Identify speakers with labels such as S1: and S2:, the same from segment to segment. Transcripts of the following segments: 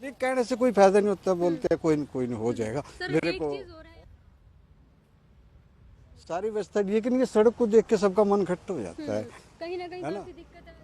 S1: नहीं, कहने से कोई फायदा नहीं होता, बोलते हैं कोई नहीं हो जाएगा। मेरे को सारी व्यवस्था ये कि नहीं, सड़क को देख के सबका मन खट्टा हो जाता है,
S2: कहीं ना कहीं
S1: है ना?
S2: काफी दिक्कत है।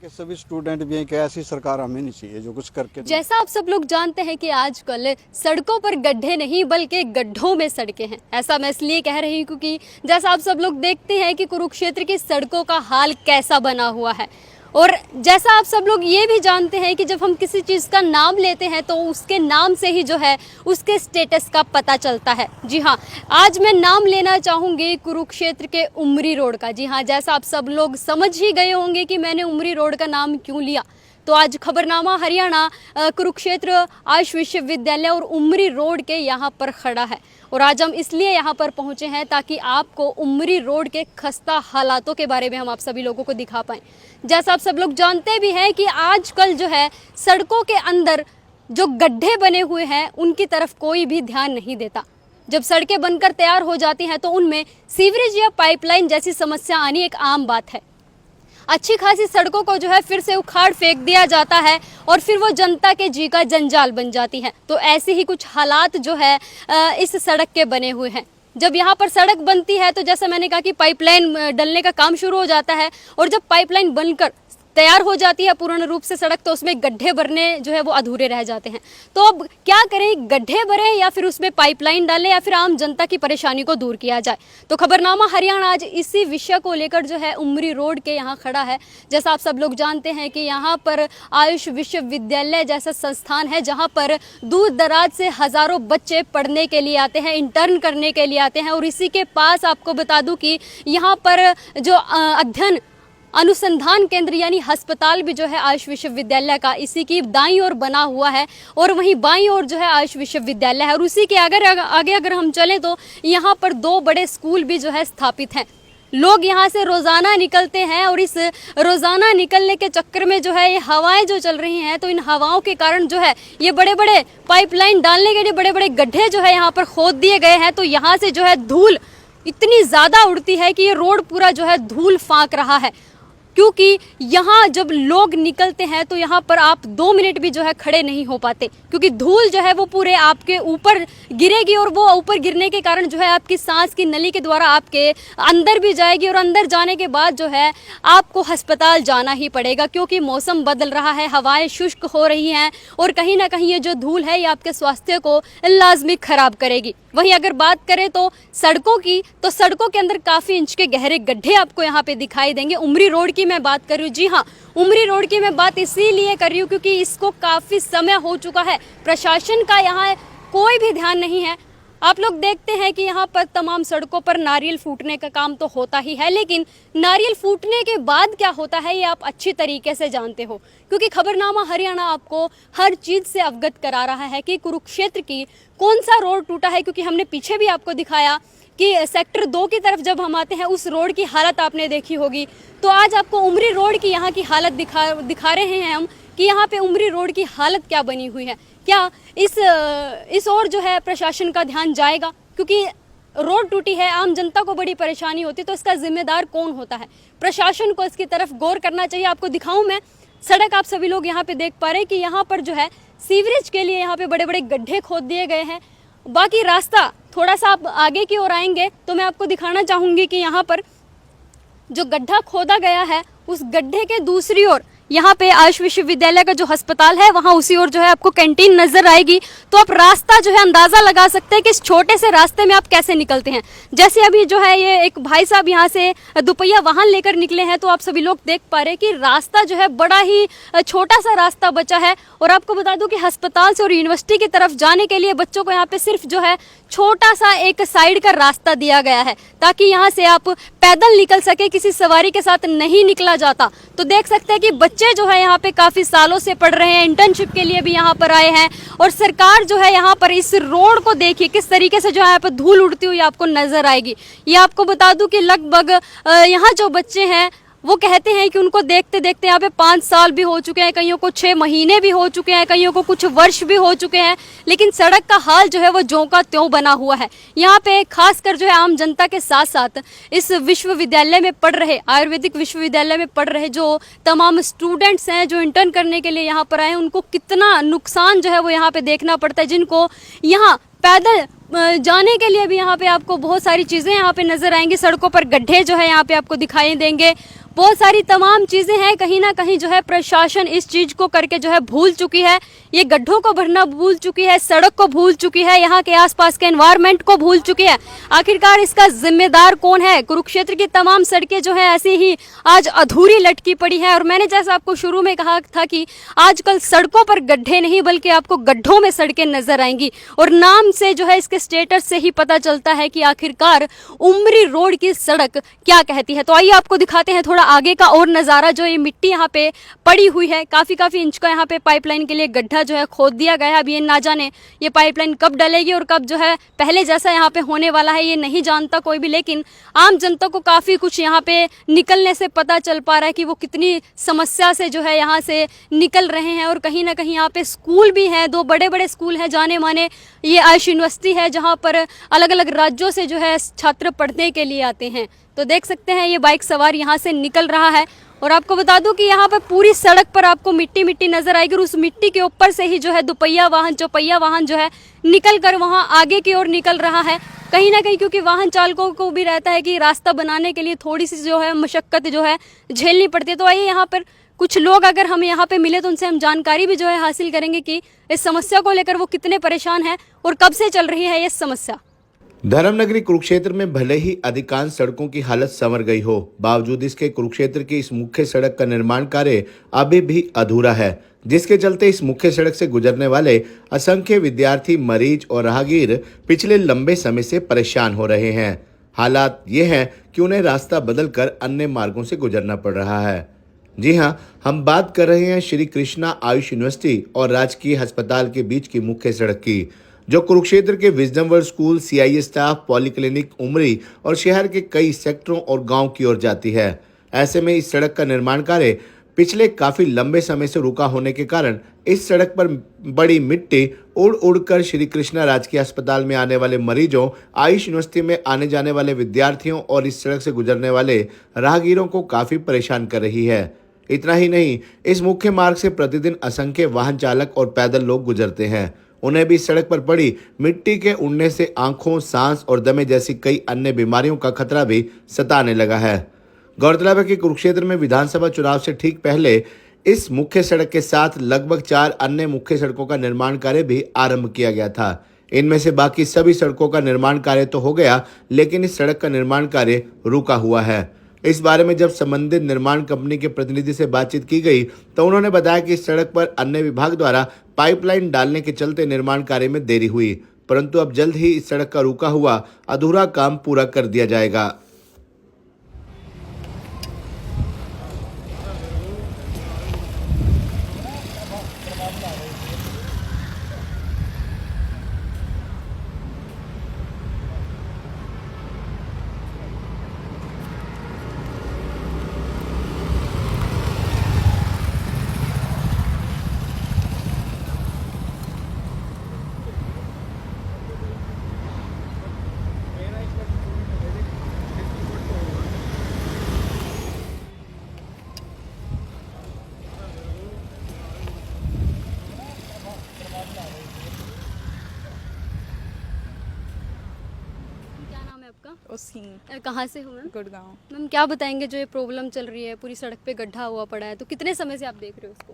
S1: कि सभी स्टूडेंट भी हैं कि ऐसी सरकार हमें नहीं चाहिए जो कुछ करके
S2: जैसा आप सब लोग जानते हैं कि आजकल सड़कों पर गड्ढे नहीं बल्कि गड्ढों में सड़कें हैं। ऐसा मैं इसलिए कह रही हूँ क्योंकि जैसा आप सब लोग देखते हैं कि कुरुक्षेत्र की सड़कों का हाल कैसा बना हुआ है, और जैसा आप सब लोग ये भी जानते हैं कि जब हम किसी चीज़ का नाम लेते हैं तो उसके नाम से ही जो है उसके स्टेटस का पता चलता है। जी हाँ, आज मैं नाम लेना चाहूँगी कुरुक्षेत्र के उमरी रोड का। जी हाँ, जैसा आप सब लोग समझ ही गए होंगे कि मैंने उमरी रोड का नाम क्यों लिया। तो आज खबरनामा हरियाणा कुरुक्षेत्र आयुष विश्वविद्यालय और उमरी रोड के यहाँ पर खड़ा है, और आज हम इसलिए यहाँ पर पहुँचे हैं ताकि आपको उमरी रोड के खस्ता हालातों के बारे में हम आप सभी लोगों को दिखा पाएँ। जैसा आप सब लोग जानते भी हैं कि आजकल जो है सड़कों के अंदर जो गड्ढे बने हुए हैं उनकी तरफ कोई भी ध्यान नहीं देता। जब सड़कें बनकर तैयार हो जाती हैं तो उनमें सीवरेज या पाइपलाइन जैसी समस्या आनी एक आम बात है। अच्छी खासी सड़कों को जो है फिर से उखाड़ फेंक दिया जाता है और फिर वो जनता के जी का जंजाल बन जाती है। तो ऐसे ही कुछ हालात जो है इस सड़क के बने हुए हैं। जब यहाँ पर सड़क बनती है तो जैसा मैंने कहा कि पाइपलाइन डलने का काम शुरू हो जाता है, और जब पाइपलाइन बनकर तैयार हो जाती है पूर्ण रूप से सड़क तो उसमें गड्ढे भरने जो है वो अधूरे रह जाते हैं। तो अब क्या करें, गड्ढे भरें या फिर उसमें पाइपलाइन डालें या फिर आम जनता की परेशानी को दूर किया जाए। तो खबरनामा हरियाणा आज इसी विषय को लेकर जो है उमरी रोड के यहाँ खड़ा है। जैसा आप सब लोग जानते हैं कि यहाँ पर आयुष विश्वविद्यालय जैसा संस्थान है जहाँ पर दूर दराज से हजारों बच्चे पढ़ने के लिए आते हैं, इंटर्न करने के लिए आते हैं। और इसी के पास आपको बता दूं कि यहाँ पर जो अध्ययन अनुसंधान केंद्र यानी अस्पताल भी जो है आयुष विश्वविद्यालय का इसी की दाईं ओर बना हुआ है, और वहीं बाईं ओर जो है आयुष विश्वविद्यालय है। और उसी के आगे अगर हम चलें तो यहाँ पर दो बड़े स्कूल भी जो है स्थापित हैं। लोग यहाँ से रोज़ाना निकलते हैं, और इस रोज़ाना निकलने के चक्कर में जो है ये हवाएं जो चल रही हैं तो इन हवाओं के कारण जो है ये बड़े बड़े पाइपलाइन डालने के लिए बड़े बड़े गड्ढे जो है यहाँ पर खोद दिए गए हैं। तो यहाँ से जो है धूल इतनी ज़्यादा उड़ती है कि ये रोड पूरा जो है धूल फाँक रहा है, क्योंकि यहाँ जब लोग निकलते हैं तो यहाँ पर आप 2 मिनट भी जो है खड़े नहीं हो पाते, क्योंकि धूल जो है वो पूरे आपके ऊपर गिरेगी, और वो ऊपर गिरने के कारण जो है आपकी सांस की नली के द्वारा आपके अंदर भी जाएगी, और अंदर जाने के बाद जो है आपको अस्पताल जाना ही पड़ेगा, क्योंकि मौसम बदल रहा है, हवाएं शुष्क हो रही हैं, और कहीं ना कहीं ये जो धूल है ये आपके स्वास्थ्य को लाजमी खराब करेगी। वहीं अगर बात करें तो सड़कों की, तो सड़कों के अंदर काफ़ी इंच के गहरे गड्ढे आपको यहाँ पे दिखाई देंगे। उमरी रोड की मैं बात कर रही हूँ। जी हाँ, उमरी रोड की मैं बात इसीलिए कर रही हूँ क्योंकि इसको काफ़ी समय हो चुका है, प्रशासन का यहाँ कोई भी ध्यान नहीं है। आप लोग देखते हैं कि यहाँ पर तमाम सड़कों पर नारियल फूटने का काम तो होता ही है, लेकिन नारियल फूटने के बाद क्या होता है ये आप अच्छी तरीके से जानते हो, क्योंकि खबरनामा हरियाणा आपको हर चीज़ से अवगत करा रहा है कि कुरुक्षेत्र की कौन सा रोड टूटा है। क्योंकि हमने पीछे भी आपको दिखाया कि सेक्टर 2 की तरफ जब हम आते हैं उस रोड की हालत आपने देखी होगी। तो आज आपको उमरी रोड की यहाँ की हालत दिखा रहे हैं हम कि यहाँ पे उमरी रोड की हालत क्या बनी हुई है। क्या इस ओर जो है प्रशासन का ध्यान जाएगा, क्योंकि रोड टूटी है, आम जनता को बड़ी परेशानी होती है, तो इसका जिम्मेदार कौन होता है? प्रशासन को इसकी तरफ गौर करना चाहिए। आपको दिखाऊं मैं सड़क, आप सभी लोग यहाँ पे देख पा रहे हैं कि यहाँ पर जो है सीवरेज के लिए यहाँ पे बड़े बड़े गड्ढे खोद दिए गए हैं। बाकी रास्ता थोड़ा सा आप आगे की ओर आएंगे तो मैं आपको दिखाना चाहूँगी कि यहाँ पर जो गड्ढा खोदा गया है उस गड्ढे के दूसरी ओर यहाँ पे आयुष विश्वविद्यालय का जो अस्पताल है वहाँ उसी ओर जो है आपको कैंटीन नजर आएगी। तो आप रास्ता जो है अंदाजा लगा सकते हैं कि इस छोटे से रास्ते में आप कैसे निकलते हैं। जैसे अभी जो है ये एक भाई साहब यहाँ से दुपहिया वाहन लेकर निकले हैं, तो आप सभी लोग देख पा रहे हैं कि रास्ता जो है बड़ा ही छोटा सा रास्ता बचा है। और आपको बता दूं कि अस्पताल से और यूनिवर्सिटी की तरफ जाने के लिए बच्चों को यहाँ पे सिर्फ जो है छोटा सा एक साइड का रास्ता दिया गया है, ताकि यहाँ से आप पैदल निकल सके, किसी सवारी के साथ नहीं निकला जाता। तो देख सकते हैं कि बच्चे जो है यहाँ पे काफी सालों से पढ़ रहे हैं, इंटर्नशिप के लिए भी यहाँ पर आए हैं, और सरकार जो है यहाँ पर इस रोड को देखिए किस तरीके से जो है यहाँ पर धूल उड़ती हुई आपको नजर आएगी। ये आपको बता दूं कि लगभग यहाँ जो बच्चे हैं वो कहते हैं कि उनको देखते देखते यहाँ पे 5 साल भी हो चुके हैं, कईयों को 6 महीने भी हो चुके हैं, कईयों को कुछ वर्ष भी हो चुके हैं, लेकिन सड़क का हाल जो है वो ज्यों का त्यों बना हुआ है। यहाँ पे खासकर जो है आम जनता के साथ साथ इस विश्वविद्यालय में पढ़ रहे, आयुर्वेदिक विश्वविद्यालय में पढ़ रहे जो तमाम स्टूडेंट्स हैं, जो इंटर्न करने के लिए यहाँ पर आए हैं, उनको कितना नुकसान जो है वो यहाँ पे देखना पड़ता है। जिनको यहाँ पैदल जाने के लिए भी यहाँ पे आपको बहुत सारी चीज़ें यहाँ पे नजर आएंगी, सड़कों पर गड्ढे जो है यहाँ पे आपको दिखाई देंगे, बहुत सारी तमाम चीज़ें हैं। कहीं ना कहीं जो है प्रशासन इस चीज़ को करके जो है भूल चुकी है, ये गड्ढों को भरना भूल चुकी है, सड़क को भूल चुकी है, यहाँ के आसपास के एनवायरनमेंट को भूल चुकी है। आखिरकार इसका जिम्मेदार कौन है? कुरुक्षेत्र की तमाम सड़कें जो है ऐसे ही आज अधूरी लटकी पड़ी है। और मैंने जैसा आपको शुरू में कहा था कि आजकल सड़कों पर गड्ढे नहीं बल्कि आपको गड्ढों में सड़कें नजर आएंगी, और नाम से जो है इसके स्टेटस से ही पता चलता है कि आखिरकार उमरी रोड की सड़क क्या कहती है। तो आइए आपको दिखाते हैं थोड़ा आगे का और नज़ारा। जो ये मिट्टी यहाँ पे पड़ी हुई है, काफ़ी इंच का यहाँ पे पाइपलाइन के लिए गड्ढा जो है खोद दिया गया है। अब ये ना जाने ये पाइपलाइन कब डलेगी और कब जो है पहले जैसा यहाँ पे होने वाला है, ये नहीं जानता कोई भी, लेकिन आम जनता को काफ़ी कुछ यहाँ पे निकलने से पता चल पा रहा है कि वो कितनी समस्या से जो है यहाँ से निकल रहे हैं। और कहीं ना कहीं यहाँ पे स्कूल भी हैं, 2 बड़े स्कूल हैं जाने माने। ये आयुष यूनिवर्सिटी है जहाँ पर अलग अलग राज्यों से जो है छात्र पढ़ने के लिए आते हैं। तो देख सकते हैं ये बाइक सवार यहाँ से निकल रहा है। और आपको बता दूं कि यहाँ पर पूरी सड़क पर आपको मिट्टी नजर आएगी, और उस मिट्टी के ऊपर से ही जो है दुपहिया वाहन, चौपहिया वाहन जो है निकल कर वहाँ आगे की ओर निकल रहा है। कहीं ना कहीं क्योंकि वाहन चालकों को भी रहता है कि रास्ता बनाने के लिए थोड़ी सी जो है मशक्कत जो है झेलनी पड़ती है। तो आइए यहाँ पर कुछ लोग अगर हमें यहाँ पे मिले तो उनसे हम जानकारी भी जो है हासिल करेंगे कि इस समस्या को लेकर वो कितने परेशान हैं और कब से चल रही है ये समस्या।
S3: धर्मनगरी कुरुक्षेत्र में भले ही अधिकांश सड़कों की हालत संवर गई हो, बावजूद इसके कुरुक्षेत्र की इस मुख्य सड़क का निर्माण कार्य अभी भी अधूरा है, जिसके चलते इस मुख्य सड़क से गुजरने वाले असंख्य विद्यार्थी, मरीज और राहगीर पिछले लंबे समय से परेशान हो रहे हैं। हालात ये हैं कि उन्हें रास्ता बदलकर अन्य मार्गों से गुजरना पड़ रहा है। जी हाँ, हम बात कर रहे हैं श्री कृष्णा आयुष यूनिवर्सिटी और राजकीय अस्पताल के बीच की मुख्य सड़क की, जो कुरुक्षेत्र के Wisdom World School, CIE staff, polyclinic, Umri और शहर के कई सेक्टरों और गांव की ओर जाती है। ऐसे में इस सड़क का निर्माण कार्य पिछले काफी लंबे समय से रुका होने के कारण इस सड़क पर बड़ी मिट्टी उड़ कर श्री कृष्णा राजकीय अस्पताल में आने वाले मरीजों, आयुष यूनिवर्सिटी में आने जाने वाले विद्यार्थियों और इस सड़क से गुजरने वाले राहगीरों को काफी परेशान कर रही है। इतना ही नहीं, इस मुख्य मार्ग से प्रतिदिन असंख्य वाहन चालक और पैदल लोग गुजरते हैं। उन्हें भी सड़क पर पड़ी मिट्टी के उड़ने से आंखों, सांस और दमे जैसी कई अन्य बीमारियों का खतरा भी सताने लगा है। गौरतलब है कि कुरुक्षेत्र में विधानसभा चुनाव से ठीक पहले इस मुख्य सड़क के साथ लगभग 4 अन्य मुख्य सड़कों का निर्माण कार्य भी आरंभ किया गया था। इनमें से बाकी सभी सड़कों का निर्माण कार्य तो हो गया, लेकिन इस सड़क का निर्माण कार्य रुका हुआ है। इस बारे में जब संबंधित निर्माण कंपनी के प्रतिनिधि से बातचीत की गई तो उन्होंने बताया कि इस सड़क पर अन्य विभाग द्वारा पाइपलाइन डालने के चलते निर्माण कार्य में देरी हुई, परंतु अब जल्द ही इस सड़क का रुका हुआ अधूरा काम पूरा कर दिया जाएगा।
S2: क्या नाम है आपका?
S4: उसी
S2: कहाँ से हो मैम?
S4: गुड़गांव।
S2: मैम क्या बताएंगे, जो ये प्रॉब्लम चल रही है, पूरी सड़क पे गड्ढा हुआ पड़ा है, तो कितने समय से आप देख रहे हो उसको?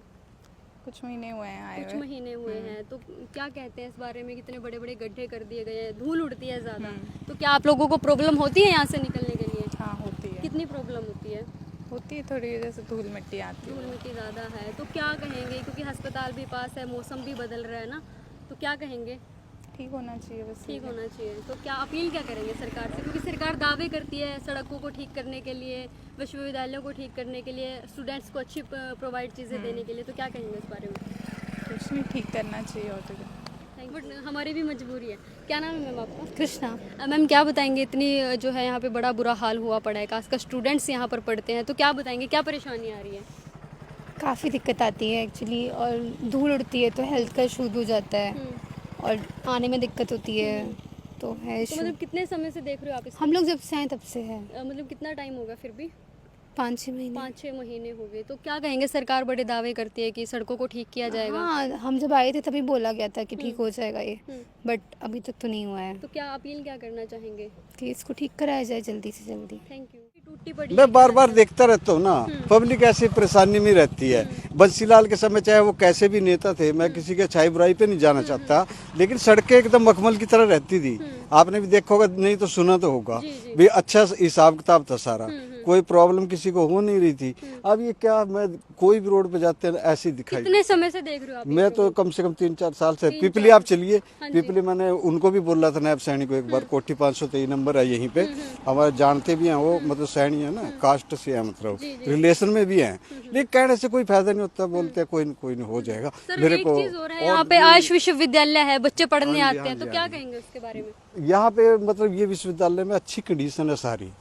S4: कुछ महीने हुए हैं आए
S2: कुछ
S4: हुए।
S2: महीने हुए हैं। तो क्या कहते हैं इस बारे में? कितने बड़े गड्ढे कर दिए गए हैं, धूल उड़ती है ज़्यादा, तो क्या आप लोगों को प्रॉब्लम होती है यहाँ से निकलने के लिए?
S4: हाँ होती है,
S2: कितनी प्रॉब्लम होती है?
S4: होती है थोड़ी, जैसे धूल मिट्टी आती
S2: धूल
S4: है।
S2: मिट्टी ज़्यादा है तो क्या कहेंगे, क्योंकि अस्पताल भी पास है, मौसम भी बदल रहा है ना, तो क्या कहेंगे?
S4: ठीक होना चाहिए बस।
S2: ठीक होना चाहिए। तो क्या अपील क्या करेंगे सरकार से, क्योंकि सरकार दावे करती है सड़कों को ठीक करने के लिए, विश्वविद्यालयों को ठीक करने के लिए, स्टूडेंट्स को अच्छी प्रोवाइड चीज़ें देने के लिए, तो क्या कहेंगे इस बारे में?
S4: कुछ नहीं, ठीक करना चाहिए और तो क्या।
S2: बट हमारी भी मजबूरी है। क्या नाम है मैम आपका?
S4: कृष्णा।
S2: मैम क्या बताएंगे, इतनी जो है यहाँ पे बड़ा बुरा हाल हुआ पड़ा है, खासकर स्टूडेंट्स यहाँ पर पढ़ते हैं, तो क्या बताएंगे, क्या परेशानी आ रही है?
S4: काफ़ी दिक्कत आती है एक्चुअली, और धूल उड़ती है तो हेल्थ का इशू हो जाता है और आने में दिक्कत होती है, तो है
S2: तो
S4: इशू।
S2: मतलब कितने समय से देख रहे हो आप इसको?
S4: हम लोग जब से आए तब से है,
S2: मतलब कितना टाइम होगा फिर भी?
S4: 5-6 महीने।
S2: 5-6 महीने हो गए। तो क्या कहेंगे, सरकार बड़े दावे करती है कि सड़कों को ठीक किया जाएगा।
S4: हाँ, हम जब आए थे तभी बोला गया था कि ठीक हो जाएगा ये,
S2: हम्म।
S4: बट अभी तक तो नहीं हुआ है
S2: तो क्या अपील क्या करना चाहेंगे?
S4: कि इसको ठीक कराया जाए जल्दी से जल्दी।
S2: Thank you. टूटी पड़ी
S1: मैं बार बार देखता रहता हूँ ना, पब्लिक ऐसी परेशानी में रहती है। बंसीलाल के समय चाहे वो कैसे भी नेता थे, मैं किसी के अच्छाई बुराई पे नहीं जाना चाहता, लेकिन सड़कें एकदम मखमल की तरह रहती थी। आपने भी देखा होगा, नहीं तो सुना तो होगा भी, अच्छा हिसाब किताब था सारा, कोई प्रॉब्लम किसी को हो नहीं रही थी। अब ये क्या, मैं कोई भी रोड पे जाते हैं ऐसे ही दिखाई।
S2: कितने समय से देख रहे हो आप?
S1: मैं तो कम से कम 3-4 साल से। पिपली आप चलिए, पिपली मैंने उनको भी बोला था नायब सैनी को एक बार, कोठी 523 नंबर है यहीं पे, हमारे जानते भी हैं वो, मतलब सैनी है ना, कास्ट से है, मतलब रिलेशन में भी हैं, लेकिन कहने से कोई फायदा नहीं होता, बोलते हैं कोई नहीं हो जाएगा।
S2: सर,
S1: मेरे
S2: एक
S1: को
S2: चीज हो रहा है, यहाँ पे आयुष विश्वविद्यालय है, बच्चे पढ़ने आते हैं, तो क्या कहेंगे उसके बारे में?
S1: यहाँ पे मतलब ये विश्वविद्यालय में अच्छी कंडीशन है सारी,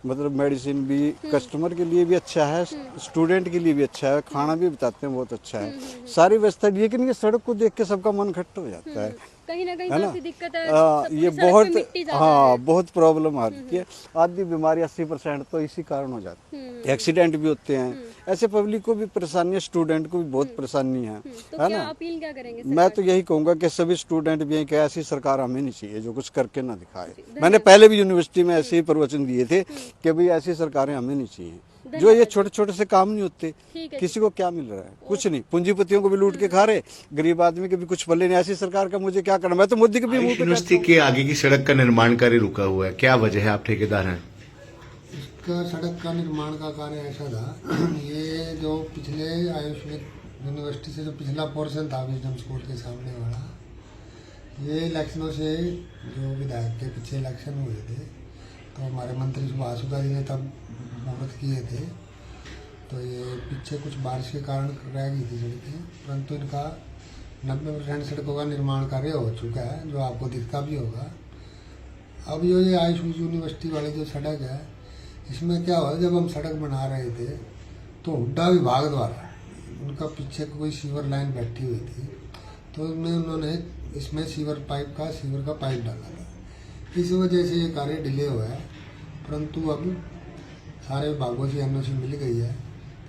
S1: मतलब मेडिसिन भी कस्टमर के लिए भी अच्छा है, स्टूडेंट के लिए भी अच्छा है, खाना भी बताते हैं बहुत अच्छा है, सारी व्यवस्था। लेकिन ये सड़क को देख के सबका मन खट्ट हो जाता है,
S2: कहीं ना कहीं
S1: है ना?
S2: काफी दिक्कत है, सबकी
S1: ये
S2: सड़क पे
S1: बहुत,
S2: मिट्टी ज्यादा
S1: हाँ बहुत प्रॉब्लम आ रही है। आधी बीमारी 80% तो इसी कारण हो जाती है, एक्सीडेंट भी होते हैं, ऐसे पब्लिक को भी परेशानी है, स्टूडेंट को भी बहुत परेशानी है,
S2: तो
S1: है
S2: क्या
S1: ना?
S2: अपील क्या करेंगे?
S1: मैं तो यही कहूंगा कि सभी स्टूडेंट भी हैं कि ऐसी सरकार हमें नहीं चाहिए जो कुछ करके ना दिखाए। मैंने पहले भी यूनिवर्सिटी में ऐसे ही प्रवचन दिए थे कि भाई ऐसी सरकारें हमें नहीं चाहिए, जो ये छोटे छोटे से काम नहीं होते। किसी को क्या मिल रहा है? कुछ नहीं, पूंजीपतियों को भी लूट के खा रहे, गरीब आदमी के भी कुछ पल्ले नहीं। ऐसी सरकार का मुझे क्या करना, मैं तो मोदी के भी मुंह पे
S3: यूनिवर्सिटी के आगे की सड़क का निर्माण कार्य रुका हुआ है, क्या वजह है? आप ठेकेदार हैं।
S5: इसका सड़क का निर्माण का कार्य ऐसा था, ये जो पिछले आयुष यूनिवर्सिटी से जो पिछला पोर्शन था विजडम स्कूल के सामने वाला, ये इलेक्शनों से जो विधायक के पीछे इलेक्शन हुए थे, तो हमारे मंत्री सुभाष सुधा जी ने तब मुहूर्त किए थे, तो ये पीछे कुछ बारिश के कारण रह गई थी सड़कें, परंतु इनका 90% सड़कों का निर्माण कार्य हो चुका है, जो आपको दिखता भी होगा। अब ये आयुष यूनिवर्सिटी वाली जो सड़क है, इसमें क्या हुआ, जब हम सड़क बना रहे थे तो हुड्डा विभाग द्वारा उनका पीछे कोई सीवर लाइन बैठी हुई थी, तो उन्होंने इसमें सीवर का पाइप डाला था। इस वजह से ये कार्य डिले हुआ है, परंतु अब सारे विभागों से एनओसी मिल गई है,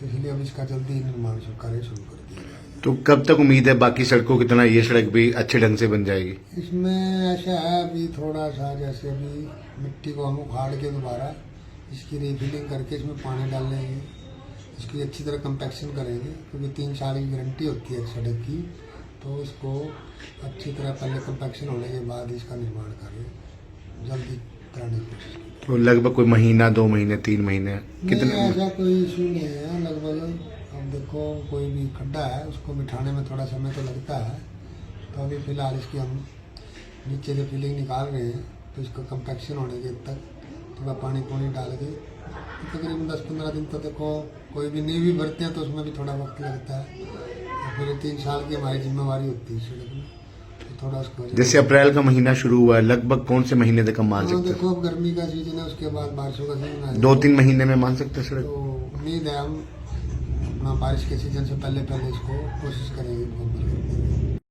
S5: तो इसलिए अब इसका जल्दी निर्माण कार्य शुरू कर दिया जाएगा।
S3: तो कब तक उम्मीद है बाकी सड़कों की तरह ये सड़क भी अच्छे ढंग से बन जाएगी?
S5: इसमें ऐसा है, अभी थोड़ा सा जैसे अभी मिट्टी को हम उखाड़ के दोबारा इसकी रिफिलिंग करके इसमें पानी डाल लेंगे, इसकी अच्छी तरह कंपैक्शन करेंगे, क्योंकि 3 साल की गारंटी होती है एक सड़क की, तो इसको अच्छी तरह पहले कंपैक्शन होने के बाद इसका निर्माण कार्य जल्दी कराने की कोशिश करेंगे।
S3: तो लगभग कोई महीना, 2 महीने, 3 महीने,
S5: कितना? ऐसा कोई इशू नहीं है, लगभग अब देखो कोई भी खड्डा है उसको मिटाने में थोड़ा समय तो लगता है, तो अभी फिलहाल इसकी हम नीचे से फिलिंग निकाल रहे हैं, तो इसको कंपैक्शन होने के तक थोड़ा पानी डाल के तकरीबन 10-15 दिन तो देखो, कोई भी नींव भी भरते हैं तो उसमें भी थोड़ा वक्त लगता है, और फिर 3 साल की हमारी जिम्मेवारी होती है सड़क में, तो थोड़ा उसको
S3: जैसे अप्रैल का महीना शुरू हुआ है, लगभग कौन से महीने तक हम मान सकते हैं?
S5: देखो अब गर्मी का सीजन है, उसके बाद बारिशों का सीजन है,
S3: 2-3 महीने में मान सकते हैं सड़क?
S5: तो उम्मीद है हम अपना बारिश के सीजन से पहले इसको कोशिश करेंगे।